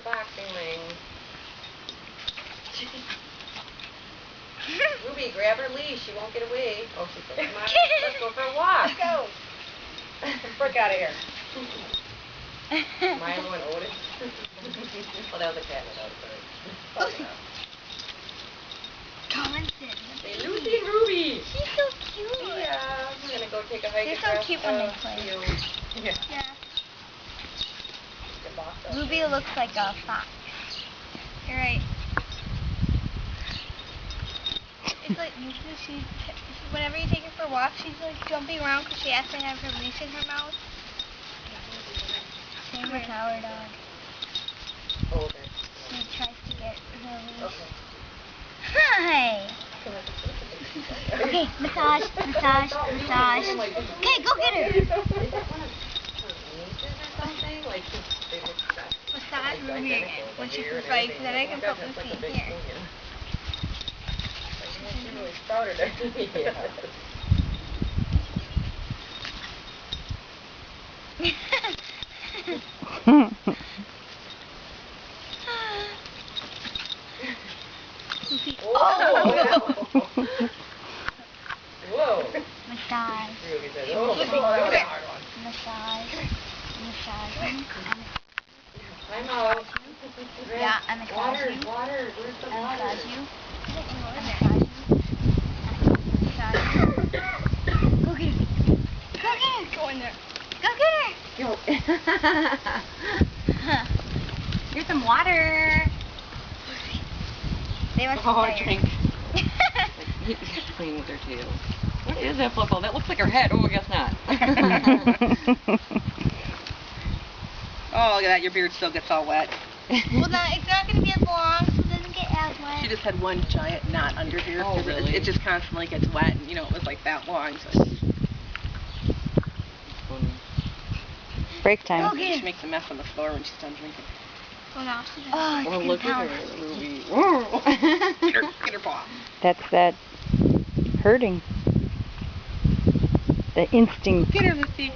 boxing ring. Ruby, grab her leash. She won't get away. Oh, she said, come on, let's go for a walk. Let's go. Frick out of here. Milo and Otis. Oh, that was a cat. That was a bird. Come and sit. Say, Lucy and Ruby. She's so cute. Yeah, we're going to go take a hike. They're so cute when they play. Yeah. Ruby looks like a fox. You're right. It's like usually whenever you take her for a walk, she's like jumping around because she has to have her leash in her mouth. Same with our dog. Oh, okay. She tries to get her leash. Okay. Hi. Okay, massage. Okay, go get her. Massage Ruby again when she can fight, because then I can put Lucy in here. Oh! Whoa! Massage. Massage. I'm out. Yeah, I'm massage you. Water. Where's the water? Massage you. Go get her. Go in there. Go get her. Here's some water. They must drink. He's playing with their tail. What is that, Fluffo? That looks like her head. Oh, I guess not. Oh, look at that. Your beard still gets all wet. Well, it's not going to be as long, so it doesn't get as wet. She just had one giant knot under here. Oh, really? It just constantly gets wet, and, it was like that long. So Break time. she makes a mess on the floor when she's done drinking. Oh, no, she doesn't. Well, look at her, Ruby. Get her paw. That's that hurting. The instinct. Get her, Lucy.